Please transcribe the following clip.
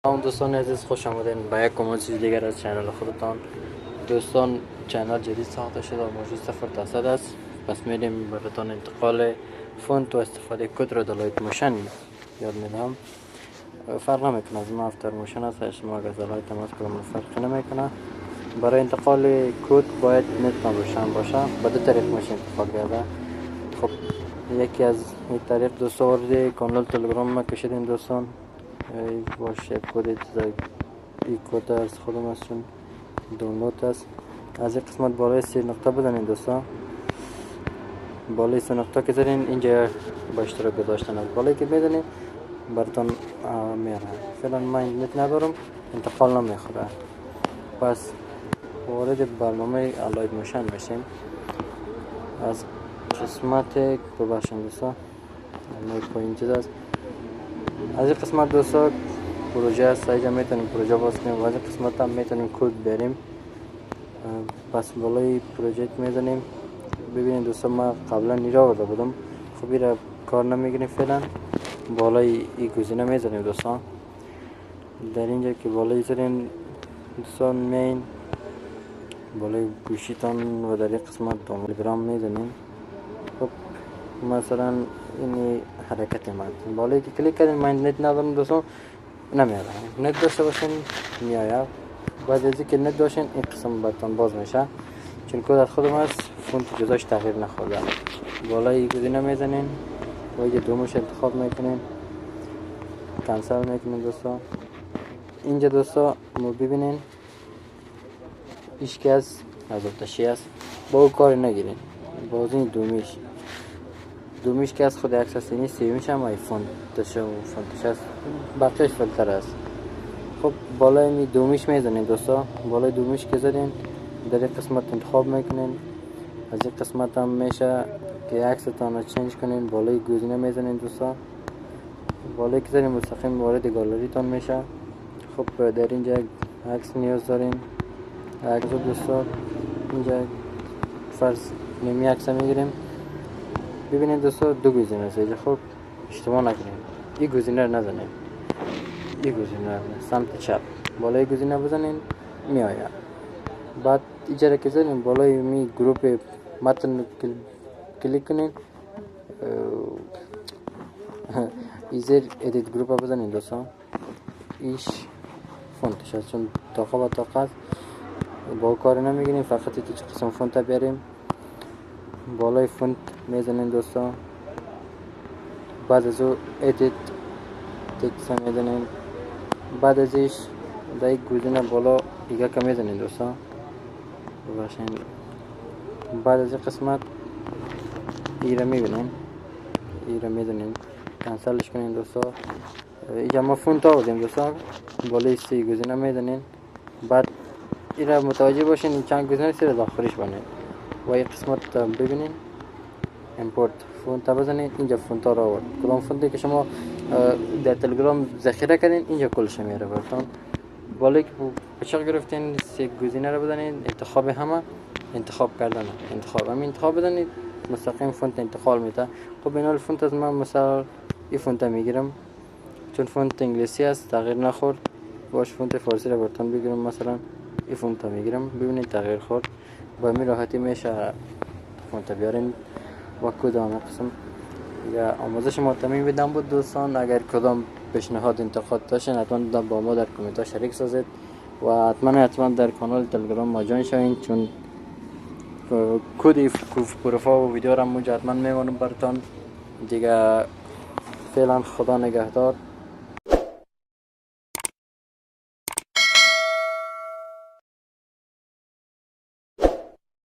سلام دوستان عزیز، خوش آمدین به یک کامنت دیگر از چینل خودتان. دوستان چینل جدید ساخته شده و موجود 0 درصد است. پس میریم براتان انتقال فونت و استفاده کد را در لایت موشن یاد میدم. فرق نمیکنه از ما افتر موشن است شما اگر در لایت تماس کنم فرق نمیکنه. برای انتقال کد باید نت روشن باشه. به دو طریق میشه انتقال کرده. خب یکی از این طریق دوستان وارد کانال تلگرام ما کشیدین دوستان. باشه کد این کد از خودم است چون دانلود است. از این قسمت بالای 3 نقطه بزنین دوستان. بالای 3 نقطه که زدین اینجا با اشتراک گذاشتن از بالایی که میزنین براتون میاره. فعلا من اینترنت ندارم انتقال نمیخوره. پس وارد برنامه لایت موشن میشیم. از قسمت ببخشید دوستان ما پایین چیز است. از این قسمت دوستان پروژه است. اینجا میتونیم پروژه باز کنیم و از این قسمت هم میتونیم کد بریم. پس بالای پروژه میزنیم. ببینید دوستان ما قبلا نیرا آورده بودم. خب این کار نمیگیریم فعلا. بالای این گزینه میزنیم دوستان. در اینجا که بالای زدین دوستان مین بالای گوشیتان و در این قسمت تلگرام میزنیم. خب مثلا این حرکت من بالایی که کلیک کردین من نت ندارم دوستان نمیاد. نت داشته باشین میاد. بعد از اینکه نت داشتین این قسم براتون باز میشه چون کد از خودم است. فونت جزاش تغییر نخورده. بالای گزینه میزنین و اینجا دومش انتخاب میکنین کانسل میکنین دوستان. اینجا دوستان ما ببینین هیچ کس از آتشی است با او کار نگیرین. باز این دومیش که از خود اکسس نیست. سیومیش هم آیفون تشه و فونتش است بقیش فیلتر است. خب بالای می دومیش میزنین دوستا. بالای دومیش که زدین در این قسمت انتخاب میکنین. از این قسمت هم میشه که عکستان رو چنج کنین. بالای گزینه میزنین دوستا. بالای که زدین مستقیم وارد گالری تان میشه. خب در اینجا عکس نیاز دارین. عکس دوستا اینجا فرض نمی عکس میگیریم. ببینید دوستا دو گزینه است. خب اشتباه نکنین این گزینه رو نزنین. این گزینه سمت چپ بالای گزینه بزنین میآید. بعد اینجا که زدین بالای می گروپ متن کلیک کنین. ایزر ادیت گروپ بزنین دوستان. ایش فونتش است چون تاقه با تاقه است با کار نمیگیریم. فقط تو چه قسم فونت بیاریم. بالای فونت میزنین دوستان. بعد از او ادیت تکست میزنین. بعد ازش در یک گزینه بالا دیگه که میزنین دوستان ببخشین. بعد از این قسمت ایره میبینین ایره میزنین کنسلش کنین دوستان. اینجا ما فونت آوردیم دوستان. بالای سی گزینه میزنین. بعد ایره متوجه باشین این چند گزینه سیر داخلش بانید و این قسمت ببینین امپورت فونت بزنین. اینجا فونت را آورد. کدام فونتی که شما در تلگرام ذخیره کردین اینجا کلش میاره براتون. بالای که پچق گرفتین سه گزینه رو بزنید انتخاب همه انتخاب کردن انتخاب بزنید مستقیم فونت انتقال میده. خب این فونت از من مثلا این فونت میگیرم چون فونت انگلیسی است تغییر نخورد. باش فونت فارسی رو براتون بگیرم مثلا این فونت میگیرم. ببینید تغییر خورد. با این راحتی میشه فونت بیارین و کدام قسم یا آموزش ما تمام بدم بود دوستان. اگر کدام پیشنهاد انتقاد داشتین حتما با ما در کامنت ها شریک سازید و حتما در کانال تلگرام ما جوین شوین چون کد پروفا و ویدیو را اونجا حتما میمونم براتون دیگه. فعلا خدا نگهدار.